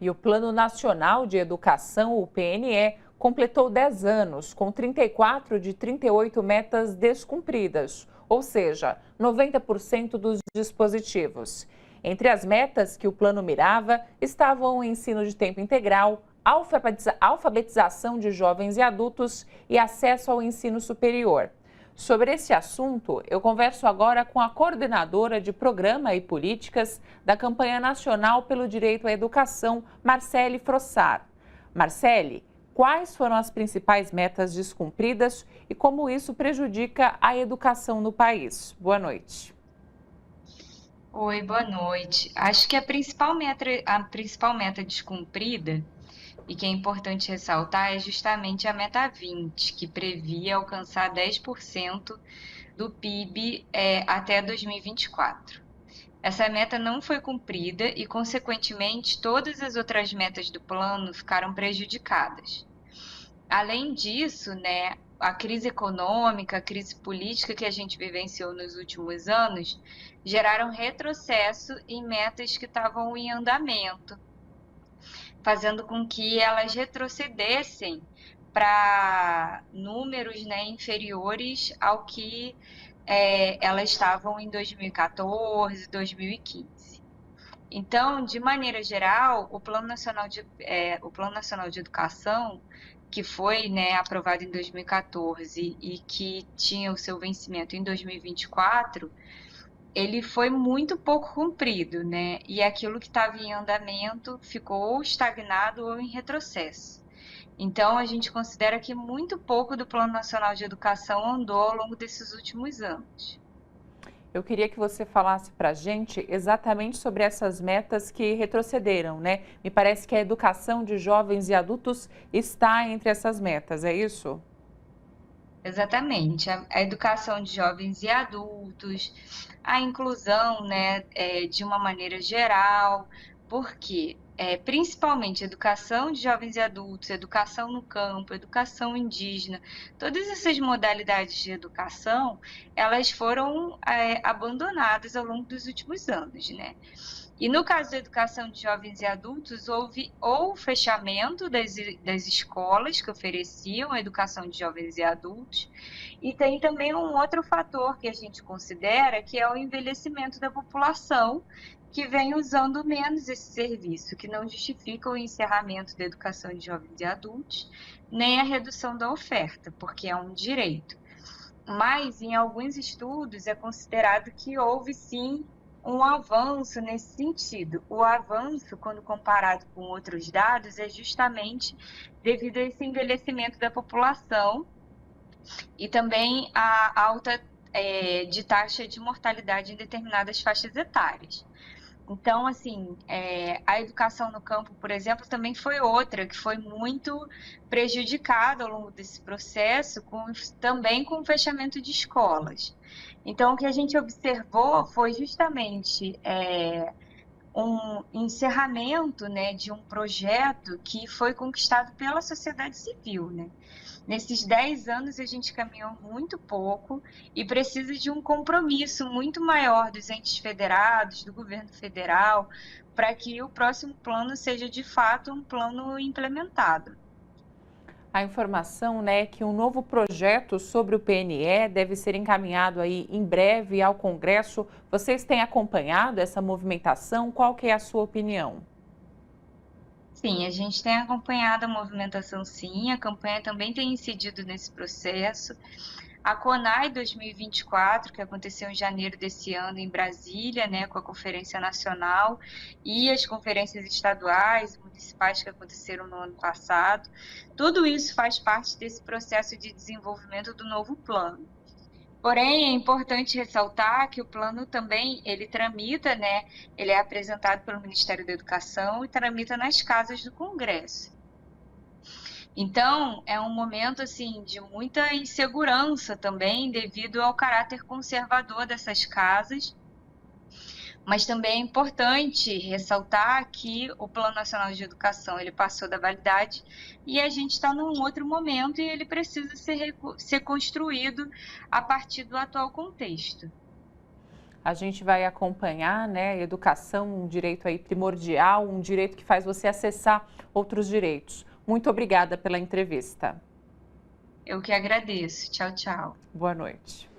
E o Plano Nacional de Educação, o PNE, completou 10 anos, com 34 de 38 metas descumpridas, ou seja, 90% dos dispositivos. Entre as metas que o plano mirava estavam o ensino de tempo integral, alfabetização de jovens e adultos e acesso ao ensino superior. Sobre esse assunto, eu converso agora com a coordenadora de Programa e Políticas da Campanha Nacional pelo Direito à Educação, Marcele Frossar. Marcele, quais foram as principais metas descumpridas e como isso prejudica a educação no país? Boa noite. Oi, boa noite. Acho que a principal meta descumprida e que é importante ressaltar é justamente a meta 20, que previa alcançar 10% do PIB até 2024. Essa meta não foi cumprida e, consequentemente, todas as outras metas do plano ficaram prejudicadas. Além disso, né, a crise econômica, a crise política que a gente vivenciou nos últimos anos geraram retrocesso em metas que estavam em andamento, fazendo com que elas retrocedessem para números, né, inferiores ao que elas estavam em 2014, 2015. Então, de maneira geral, o Plano Nacional de Educação, que foi, né, aprovado em 2014 e que tinha o seu vencimento em 2024, ele foi muito pouco cumprido, né? E aquilo que estava em andamento ficou ou estagnado ou em retrocesso. Então, a gente considera que muito pouco do Plano Nacional de Educação andou ao longo desses últimos anos. Eu queria que você falasse para a gente exatamente sobre essas metas que retrocederam, né? Me parece que a educação de jovens e adultos está entre essas metas, é isso? Exatamente. A educação de jovens e adultos, a inclusão, né, de uma maneira geral, porque principalmente educação de jovens e adultos, educação no campo, educação indígena, todas essas modalidades de educação, elas foram abandonadas ao longo dos últimos anos, né? E no caso da educação de jovens e adultos, houve ou o fechamento das escolas que ofereciam a educação de jovens e adultos, e tem também um outro fator que a gente considera, que é o envelhecimento da população, que vem usando menos esse serviço, que não justifica o encerramento da educação de jovens e adultos, nem a redução da oferta, porque é um direito. Mas, em alguns estudos, é considerado que houve, sim, um avanço nesse sentido. O avanço, quando comparado com outros dados, é justamente devido a esse envelhecimento da população e também a alta de taxa de mortalidade em determinadas faixas etárias. Então, assim, a educação no campo, por exemplo, também foi outra que foi muito prejudicada ao longo desse processo, também com o fechamento de escolas. Então, o que a gente observou foi justamente um encerramento, né, de um projeto que foi conquistado pela sociedade civil, né? Nesses 10 anos, a gente caminhou muito pouco e precisa de um compromisso muito maior dos entes federados, do governo federal, para que o próximo plano seja, de fato, um plano implementado. A informação, né, é que um novo projeto sobre o PNE deve ser encaminhado aí em breve ao Congresso. Vocês têm acompanhado essa movimentação? Qual que é a sua opinião? Sim, a gente tem acompanhado a movimentação, sim, a campanha também tem incidido nesse processo. A CONAI 2024, que aconteceu em janeiro desse ano em Brasília, né, com a Conferência Nacional, e as conferências estaduais e municipais que aconteceram no ano passado, tudo isso faz parte desse processo de desenvolvimento do novo plano. Porém, é importante ressaltar que o plano também, ele tramita, né, ele é apresentado pelo Ministério da Educação e tramita nas casas do Congresso. Então, é um momento assim de muita insegurança também, devido ao caráter conservador dessas casas. Mas também é importante ressaltar que o Plano Nacional de Educação ele passou da validade e a gente está num outro momento e ele precisa ser construído a partir do atual contexto. A gente vai acompanhar, né, educação, um direito aí primordial, um direito que faz você acessar outros direitos. Muito obrigada pela entrevista. Eu que agradeço. Tchau, tchau. Boa noite.